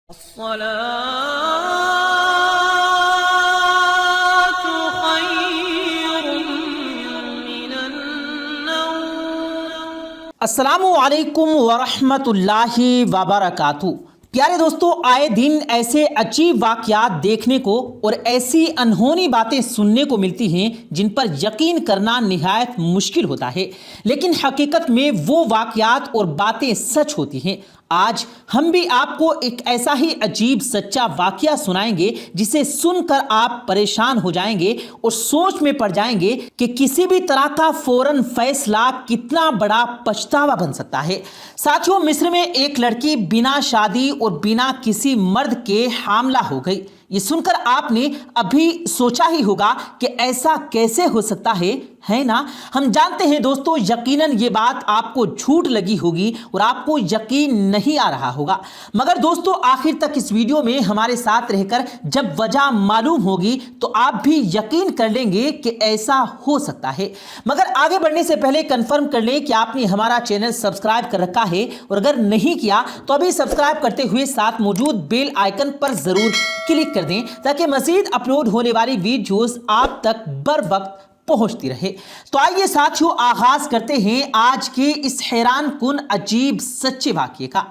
الصلاة خير من النوم۔ السلام علیکم ورحمۃ اللہ وبرکاتہ۔ پیارے دوستو، آئے دن ایسے عجیب واقعات دیکھنے کو اور ایسی انہونی باتیں سننے کو ملتی ہیں جن پر یقین کرنا نہایت مشکل ہوتا ہے، لیکن حقیقت میں وہ واقعات اور باتیں سچ ہوتی ہیں۔ آج ہم بھی آپ کو ایک ایسا ہی عجیب سچا واقعہ سنائیں گے جسے سن کر آپ پریشان ہو جائیں گے اور سوچ میں پڑ جائیں گے کہ کسی بھی طرح کا فوراً فیصلہ کتنا بڑا پچھتاوا بن سکتا ہے۔ ساتھیوں، مصر میں ایک لڑکی بنا شادی اور بنا کسی مرد کے حاملہ ہو گئی۔ یہ سن کر آپ نے ابھی سوچا ہی ہوگا کہ ایسا کیسے ہو سکتا ہے نا؟ ہم جانتے ہیں دوستو، یقیناً یہ بات آپ کو جھوٹ لگی ہوگی اور آپ کو یقین نہیں آ رہا ہوگا، مگر دوستو آخر تک اس ویڈیو میں ہمارے ساتھ رہ کر جب وجہ معلوم ہوگی تو آپ بھی یقین کر لیں گے کہ ایسا ہو سکتا ہے۔ مگر آگے بڑھنے سے پہلے کنفرم کر لیں کہ آپ نے ہمارا چینل سبسکرائب کر رکھا ہے، اور اگر نہیں کیا تو ابھی سبسکرائب کرتے ہوئے ساتھ موجود بیل آئیکن پر ضرور کلک کر دیں تاکہ مزید اپلوڈ ہونے والی ویڈیوز آپ تک بر وقت پہنچتی رہے۔ تو آئیے ساتھیوں، آغاز کرتے ہیں آج کے اس حیران کن عجیب سچے واقعے کا۔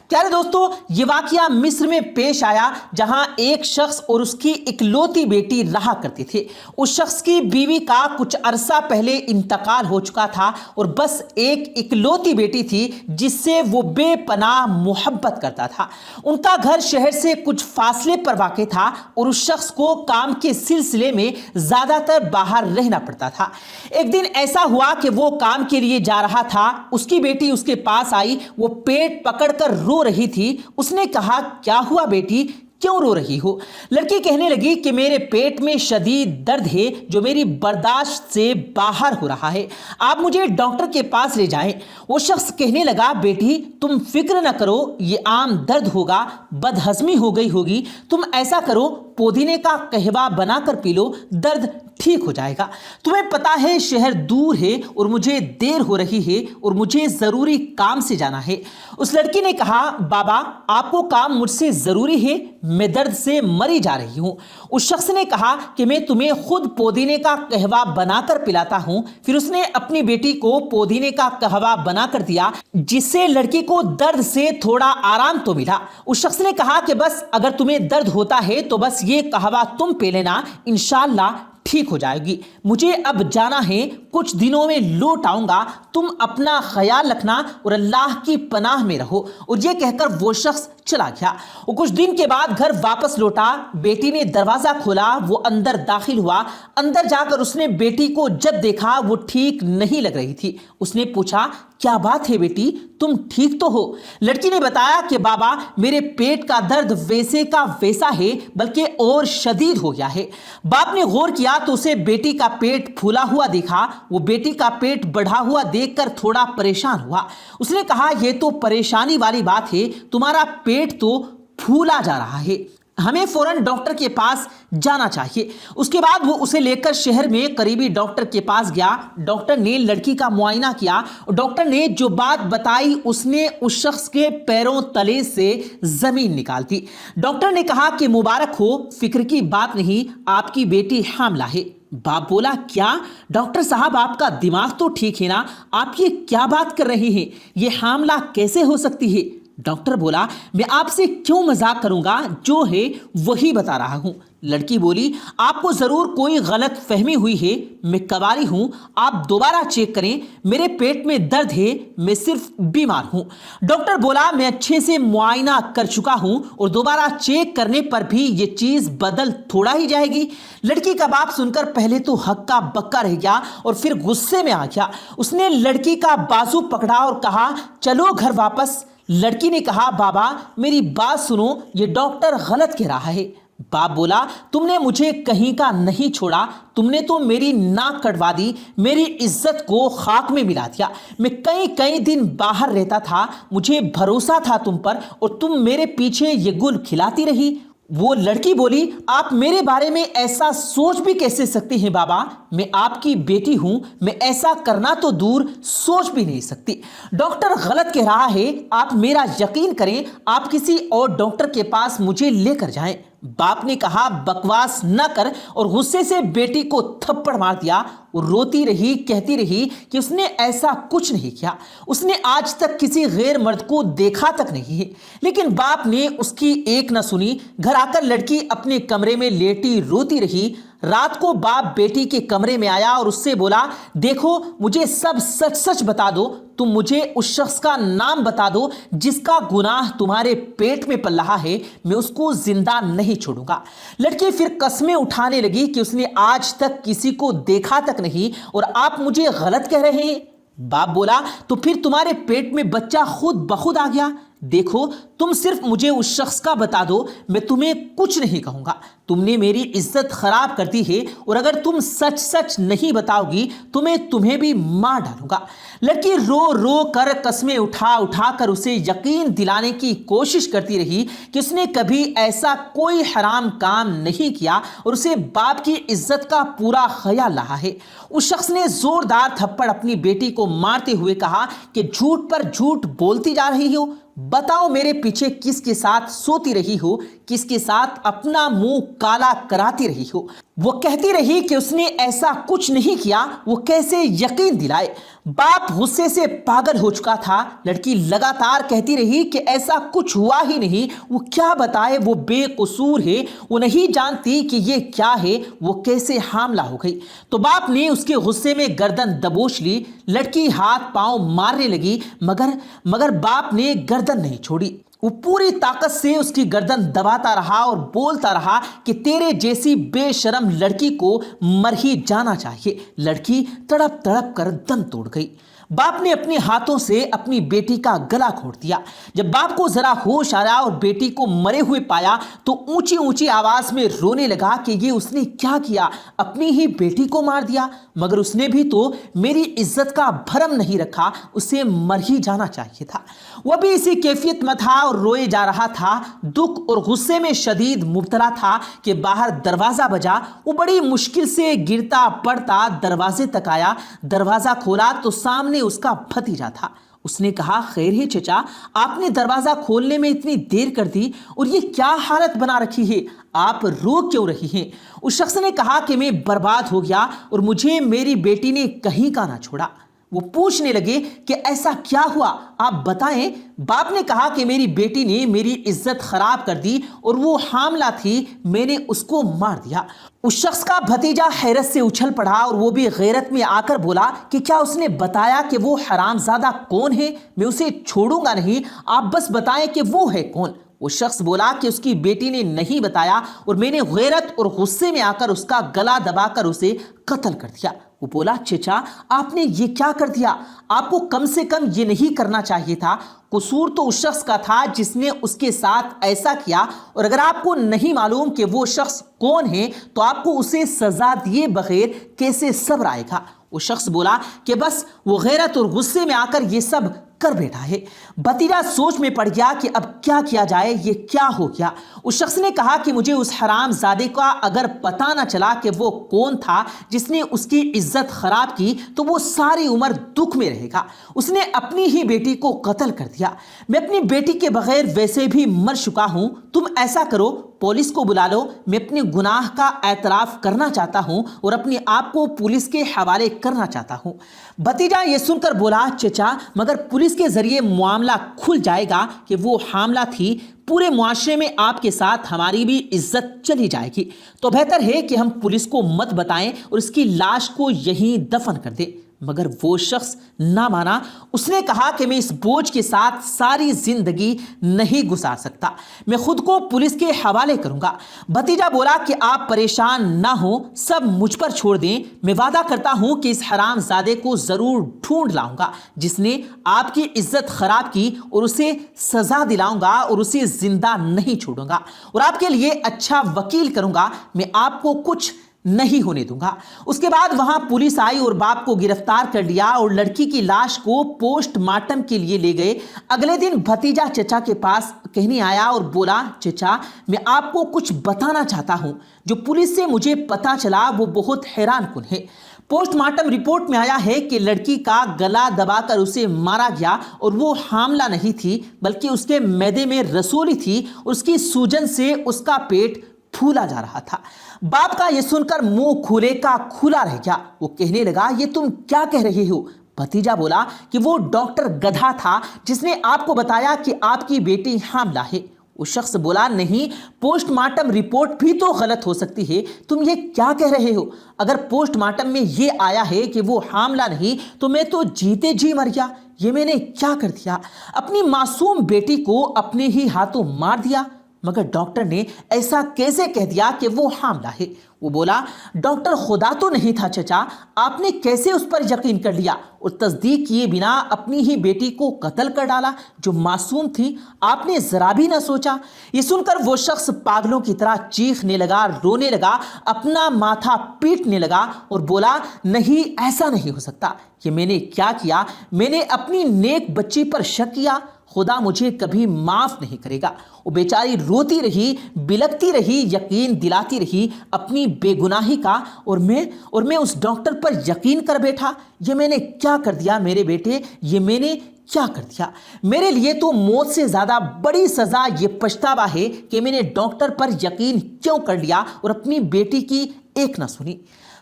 پیارے دوستو، یہ واقعہ مصر میں پیش آیا جہاں ایک شخص اور اس کی اکلوتی بیٹی رہا کرتے تھے۔ اس شخص کی بیوی کا کچھ عرصہ پہلے انتقال ہو چکا تھا اور بس ایک اکلوتی بیٹی تھی جس سے وہ بے پناہ محبت کرتا تھا۔ ان کا گھر شہر سے کچھ فاصلے پر واقع تھا اور اس شخص کو کام کے سلسلے میں زیادہ تر باہر رہنا پڑتا تھا۔ ایک دن ایسا ہوا کہ وہ کام کے لیے جا رہا تھا، اس کی بیٹی اس کے پاس آئی، وہ پیٹ پکڑ کر رو رہی تھی۔ اس نے کہا، کیا ہوا بیٹی، کیوں رو رہی ہو؟ لڑکی کہنے لگی کہ میرے پیٹ میں شدید درد ہے جو میری برداشت سے باہر ہو رہا ہے، آپ مجھے ڈاکٹر کے پاس لے جائیں۔ وہ شخص کہنے لگا، بیٹی تم فکر نہ کرو، یہ عام درد ہوگا، بد ہضمی ہو گئی ہوگی، تم ایسا کرو پودینے کا قہوہ بنا کر پی لو، درد ٹھیک ہو جائے گا۔ تمہیں پتا ہے شہر دور ہے اور مجھے دیر ہو رہی ہے اور مجھے ضروری کام سے جانا ہے۔ اس لڑکی نے کہا، بابا آپ کو کام مجھ سے ضروری ہے، میں درد سے مری جا رہی ہوں۔ اس شخص نے کہا کہ میں تمہیں خود پودینے کا قہوہ بنا کر پلاتا ہوں۔ پھر اس نے اپنی بیٹی کو پودینے کا قہوہ بنا کر دیا جس سے لڑکی کو درد سے تھوڑا آرام تو ملا۔ اس شخص نے کہا کہ بس اگر تمہیں درد ہوتا ہے تو بس یہ قہوہ تم پی لینا، انشاءاللہ ٹھیک ہو جائے گی، مجھے اب جانا ہے، کچھ دنوں میں لوٹ آؤں گا، تم اپنا خیال رکھنا اور اللہ کی پناہ میں رہو۔ اور یہ کہہ کر وہ شخص چلا گیا۔ وہ کچھ دن کے بعد گھر واپس لوٹا، بیٹی نے دروازہ کھولا، وہ اندر داخل ہوا۔ اندر جا کر اس نے بیٹی کو جب دیکھا وہ ٹھیک نہیں لگ رہی تھی۔ اس نے پوچھا، کیا بات ہے بیٹی، تم ٹھیک تو ہو؟ لڑکی نے بتایا کہ بابا میرے پیٹ کا درد ویسے کا ویسا ہے بلکہ اور شدید ہو گیا ہے۔ باپ نے غور کیا تو اسے بیٹی کا پیٹ پھولا ہوا دیکھا۔ وہ بیٹی کا پیٹ بڑھا ہوا دیکھ کر تھوڑا پریشان ہوا۔ اس نے کہا، یہ تو پریشانی والی بات ہے، تمہارا پیٹ تو پھولا جا رہا ہے، ہمیں فوراً ڈاکٹر کے پاس جانا چاہیے۔ اس کے بعد وہ اسے لے کر شہر میں قریبی ڈاکٹر کے پاس گیا۔ ڈاکٹر نے لڑکی کا معائنہ کیا اور ڈاکٹر نے جو بات بتائی اس نے اس شخص کے پیروں تلے سے زمین نکال دی۔ ڈاکٹر نے کہا کہ مبارک ہو، فکر کی بات نہیں، آپ کی بیٹی حاملہ ہے۔ باپ بولا، کیا؟ ڈاکٹر صاحب آپ کا دماغ تو ٹھیک ہے نا، آپ یہ کیا بات کر رہے ہیں، یہ حاملہ کیسے ہو سکتی ہے؟ ڈاکٹر بولا، میں آپ سے کیوں مذاق کروں گا، جو ہے وہی بتا رہا ہوں۔ لڑکی بولی، آپ کو ضرور کوئی غلط فہمی ہوئی ہے، میں کواری ہوں، آپ دوبارہ چیک کریں، میرے پیٹ میں درد ہے، میں صرف بیمار ہوں۔ ڈاکٹر بولا، میں اچھے سے معائنہ کر چکا ہوں اور دوبارہ چیک کرنے پر بھی یہ چیز بدل تھوڑا ہی جائے گی۔ لڑکی کا باپ سن کر پہلے تو ہکا بکا رہ گیا اور پھر غصے میں آ گیا۔ اس نے لڑکی کا بازو پکڑا اور کہا، چلو گھر واپس۔ لڑکی نے کہا، بابا میری بات سنو، یہ ڈاکٹر غلط کہہ رہا ہے۔ باپ بولا، تم نے مجھے کہیں کا نہیں چھوڑا، تم نے تو میری ناک کٹوا دی، میری عزت کو خاک میں ملا دیا، میں کئی دن باہر رہتا تھا، مجھے بھروسہ تھا تم پر اور تم میرے پیچھے یہ گل کھلاتی رہی۔ وہ لڑکی بولی آپ میرے بارے میں ایسا سوچ بھی کیسے سکتے ہیں بابا، میں آپ کی بیٹی ہوں، میں ایسا کرنا تو دور سوچ بھی نہیں سکتی۔ ڈاکٹر غلط کہہ رہا ہے، آپ میرا یقین کریں، آپ کسی اور ڈاکٹر کے پاس مجھے لے کر جائیں۔ باپ نے کہا بکواس نہ کر اور غصے سے بیٹی کو تھپڑ مار دیا۔ وہ روتی رہی، کہتی رہی کہ اس نے ایسا کچھ نہیں کیا، اس نے آج تک کسی غیر مرد کو دیکھا تک نہیں ہے۔ لیکن باپ نے اس کی ایک نہ سنی۔ گھر آ کر لڑکی اپنے کمرے میں لیٹی روتی رہی۔ رات کو باپ بیٹی کے کمرے میں آیا اور اس سے بولا دیکھو مجھے سب سچ سچ بتا دو، تم مجھے اس شخص کا نام بتا دو جس کا گناہ تمہارے پیٹ میں پل رہا ہے، میں اس کو زندہ نہیں چھوڑوں گا۔ لڑکی پھر قسمیں اٹھانے لگی کہ اس نے آج تک کسی کو دیکھا تک نہیں اور آپ مجھے غلط کہہ رہے ہیں۔ باپ بولا تو پھر تمہارے پیٹ میں بچہ خود بخود آ گیا۔ دیکھو تم صرف مجھے اس شخص کا بتا دو، میں تمہیں کچھ نہیں کہوں گا۔ تم نے میری عزت خراب کر دی ہے اور اگر تم سچ سچ نہیں بتاؤ گی تو میں تمہیں بھی مار ڈالوں گا۔ لڑکی رو رو کر قسمیں اٹھا کر اسے یقین دلانے کی کوشش کرتی رہی کہ اس نے کبھی ایسا کوئی حرام کام نہیں کیا اور اسے باپ کی عزت کا پورا خیال رہا ہے۔ اس شخص نے زوردار تھپڑ اپنی بیٹی کو مارتے ہوئے کہا کہ جھوٹ پر جھوٹ بولتی جا رہی ہو، بتاؤ میرے پیچھے کس کے ساتھ سوتی رہی ہو، کس کے ساتھ اپنا منہ کالا کراتی رہی ہو۔ وہ کہتی رہی کہ اس نے ایسا کچھ نہیں کیا، وہ کیسے یقین دلائے۔ باپ غصے سے پاگل ہو چکا تھا۔ لڑکی لگاتار کہتی رہی کہ ایسا کچھ ہوا ہی نہیں، وہ کیا بتائے، وہ بے قصور ہے، وہ نہیں جانتی کہ یہ کیا ہے، وہ کیسے حاملہ ہو گئی۔ تو باپ نے اس کے غصے میں گردن دبوچ لی۔ لڑکی ہاتھ پاؤں مارنے لگی مگر باپ نے گردن نہیں چھوڑی۔ وہ پوری طاقت سے اس کی گردن دباتا رہا اور بولتا رہا کہ تیرے جیسی بے شرم لڑکی کو مر ہی جانا چاہیے۔ لڑکی تڑپ تڑپ کر دم توڑ گئی۔ باپ نے اپنے ہاتھوں سے اپنی بیٹی کا گلا گھونٹ دیا۔ جب باپ کو ذرا ہوش آیا اور بیٹی کو مرے ہوئے پایا تو اونچی اونچی آواز میں رونے لگا کہ یہ اس نے کیا کیا، اپنی ہی بیٹی کو مار دیا، مگر اس نے بھی تو میری عزت کا بھرم نہیں رکھا، اسے مر ہی جانا چاہیے تھا۔ وہ بھی اسی کیفیت میں تھا اور روئے جا رہا تھا، دکھ اور غصے میں شدید مبتلا تھا کہ باہر دروازہ بجا۔ وہ بڑی مشکل سے گرتا پڑتا دروازے تک آیا۔ دروازہ کھولا تو سامنے اس کا بھتیجا تھا۔ اس نے کہا خیر ہے چچا، آپ نے دروازہ کھولنے میں اتنی دیر کر دی اور یہ کیا حالت بنا رکھی ہے، آپ رو کیوں رہی ہیں؟ اس شخص نے کہا کہ میں برباد ہو گیا اور مجھے میری بیٹی نے کہیں کا نہ چھوڑا۔ وہ پوچھنے لگے کہ ایسا کیا ہوا، آپ بتائیں۔ باپ نے کہا کہ میری بیٹی نے میری عزت خراب کر دی اور وہ حاملہ تھی، میں نے اس کو مار دیا۔ اس شخص کا بھتیجا حیرت سے اچھل پڑا اور وہ بھی غیرت میں آ کر بولا کہ کیا اس نے بتایا کہ وہ حرامزادہ کون ہے؟ میں اسے چھوڑوں گا نہیں، آپ بس بتائیں کہ وہ ہے کون۔ وہ شخص بولا کہ اس کی بیٹی نے نہیں بتایا اور میں نے غیرت اور غصے میں آ کر اس کا گلا دبا کر اسے قتل کر دیا۔ وہ بولا چچا آپ نے یہ کیا کر دیا، آپ کو کم سے کم یہ نہیں کرنا چاہیے تھا، قصور تو اس شخص کا تھا جس نے اس کے ساتھ ایسا کیا، اور اگر آپ کو نہیں معلوم کہ وہ شخص کون ہے تو آپ کو اسے سزا دیے بغیر کیسے صبر آئے گا۔ وہ شخص بولا کہ بس وہ غیرت اور غصے میں آ کر یہ سب کر بیٹھا ہے۔ بھتیجا سوچ میں پڑ گیا کہ اب کیا کیا جائے، یہ کیا ہو گیا۔ اس شخص نے کہا کہ مجھے اس حرام زادے کا اگر پتہ نہ چلا کہ وہ کون تھا جس نے اس کی عزت خراب کی تو وہ ساری عمر دکھ میں رہے گا۔ اس نے اپنی ہی بیٹی کو قتل کر دیا۔ میں اپنی بیٹی کے بغیر ویسے بھی مر چکا ہوں، تم ایسا کرو پولیس کو بلا لو، میں اپنے گناہ کا اعتراف کرنا چاہتا ہوں اور اپنے آپ کو پولیس کے حوالے کرنا چاہتا ہوں۔ بھتیجا یہ سن کر بولا چچا مگر پولیس کے ذریعے معاملہ کھل جائے گا کہ وہ حاملہ تھی، پورے معاشرے میں آپ کے ساتھ ہماری بھی عزت چلی جائے گی، تو بہتر ہے کہ ہم پولیس کو مت بتائیں اور اس کی لاش کو یہیں دفن کر دیں۔ مگر وہ شخص نہ مانا۔ اس نے کہا کہ میں اس بوجھ کے ساتھ ساری زندگی نہیں گزار سکتا، میں خود کو پولیس کے حوالے کروں گا۔ بھتیجا بولا کہ آپ پریشان نہ ہوں، سب مجھ پر چھوڑ دیں، میں وعدہ کرتا ہوں کہ اس حرام زادے کو ضرور ڈھونڈ لاؤں گا جس نے آپ کی عزت خراب کی، اور اسے سزا دلاؤں گا اور اسے زندہ نہیں چھوڑوں گا، اور آپ کے لیے اچھا وکیل کروں گا۔ میں آپ کو کچھ نہیں ہونے دوں گا۔ اس کے بعد وہاں پولیس آئی اور باپ کو گرفتار کر لیا اور لڑکی کی لاش کو پوسٹ مارٹم کے لیے لے گئے۔ اگلے دن بھتیجا چچا کے پاس کہنے آیا اور بولا، چچا میں آپ کو کچھ بتانا چاہتا ہوں، جو پولیس سے مجھے پتا چلا وہ بہت حیران کن ہے۔ پوسٹ مارٹم رپورٹ میں آیا ہے کہ لڑکی کا گلا دبا کر اسے مارا گیا اور وہ حاملہ نہیں تھی بلکہ اس کے معدے میں رسولی تھی، اس کی سوجن سے اس کا پیٹ پھولا جا رہا تھا۔ باپ کا یہ سن کر منہ کھولے کا کھلا رہ گیا۔ وہ کہنے لگا، یہ تم کیا کہہ رہے ہو؟ بھتیجا بولا کہ وہ ڈاکٹر گدھا تھا جس نے آپ کو بتایا کہ آپ کی بیٹی حاملہ ہے۔ وہ شخص بولا، نہیں، پوسٹ مارٹم رپورٹ بھی تو غلط ہو سکتی ہے، تم یہ کیا کہہ رہے ہو؟ اگر پوسٹ مارٹم میں یہ آیا ہے کہ وہ حاملہ نہیں تو میں تو جیتے جی مر گیا۔ یہ میں نے کیا کر دیا؟ اپنی معصوم بیٹی کو اپنے ہی ہاتھوں مار دیا۔ مگر ڈاکٹر نے ایسا کیسے کہہ دیا کہ وہ حاملہ ہے؟ وہ بولا، ڈاکٹر خدا تو نہیں تھا چچا، آپ نے کیسے اس پر یقین کر لیا اور تصدیق کیے بنا اپنی ہی بیٹی کو قتل کر ڈالا جو معصوم تھی؟ آپ نے ذرا بھی نہ سوچا؟ یہ سن کر وہ شخص پاگلوں کی طرح چیخنے لگا، رونے لگا، اپنا ماتھا پیٹنے لگا اور بولا، نہیں، ایسا نہیں ہو سکتا۔ کہ میں نے کیا کیا؟ میں نے اپنی نیک بچی پر شک کیا، خدا مجھے کبھی معاف نہیں کرے گا۔ وہ بیچاری روتی رہی، بلکتی رہی، یقین دلاتی رہی اپنی بے گناہی کا، اور میں اس ڈاکٹر پر یقین کر بیٹھا۔ یہ میں نے کیا کر دیا میرے بیٹے؟ یہ میں نے کیا کر دیا؟ میرے لیے تو موت سے زیادہ بڑی سزا یہ پچھتاوا ہے کہ میں نے ڈاکٹر پر یقین کیوں کر لیا اور اپنی بیٹی کی ایک نہ سنی۔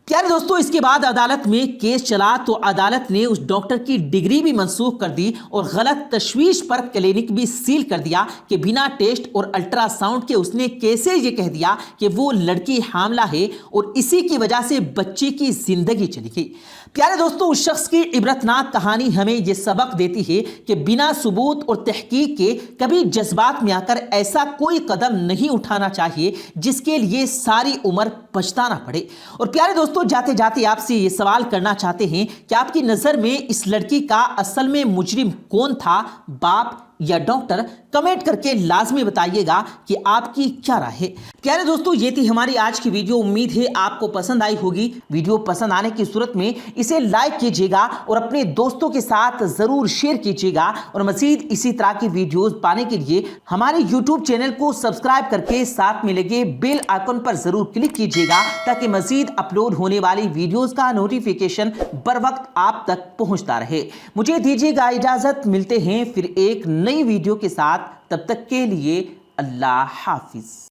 پیارے دوستو، اس کے بعد عدالت میں کیس چلا تو عدالت نے اس ڈاکٹر کی ڈگری بھی منسوخ کر دی اور غلط تشویش پر کلینک بھی سیل کر دیا کہ بنا ٹیسٹ اور الٹرا ساؤنڈ کے اس نے کیسے یہ کہہ دیا کہ وہ لڑکی حاملہ ہے اور اسی کی وجہ سے بچی کی زندگی چلی گئی۔ پیارے دوستو، اس شخص کی عبرتناک کہانی ہمیں یہ سبق دیتی ہے کہ بنا ثبوت اور تحقیق کے کبھی جذبات میں آ کر ایسا کوئی قدم نہیں اٹھانا چاہیے جس کے لیے ساری عمر پچھتانا پڑے۔ اور پیارے دوستو، جاتے جاتے آپ سے یہ سوال کرنا چاہتے ہیں کہ آپ کی نظر میں اس لڑکی کا اصل میں مجرم کون تھا، باپ یا ڈاکٹر؟ کمنٹ کر کے لازمی بتائیے گا کہ آپ کی کیا رائے ہے۔ پیارے دوستو، یہ تھی ہماری آج کی ویڈیو۔ امید ہے آپ کو پسند آئی ہوگی۔ ویڈیو پسند آنے کی صورت میں اسے لائک کیجیے گا اور اپنے دوستوں کے ساتھ ضرور شیئر کیجیے گا، اور مزید اسی طرح کی ویڈیوز پانے کے لیے ہمارے یوٹیوب چینل کو سبسکرائب کر کے ساتھ میں لگے بیل آئیکن پر ضرور کلک کیجیے گا تاکہ مزید اپلوڈ ہونے والی ویڈیوز کا نوٹیفیکیشن بر وقت آپ تک پہنچتا رہے۔ مجھے دیجیے گا اجازت، ملتے ہیں پھر ایک نئی ویڈیو کے ساتھ، تب تک کے لیے اللہ حافظ۔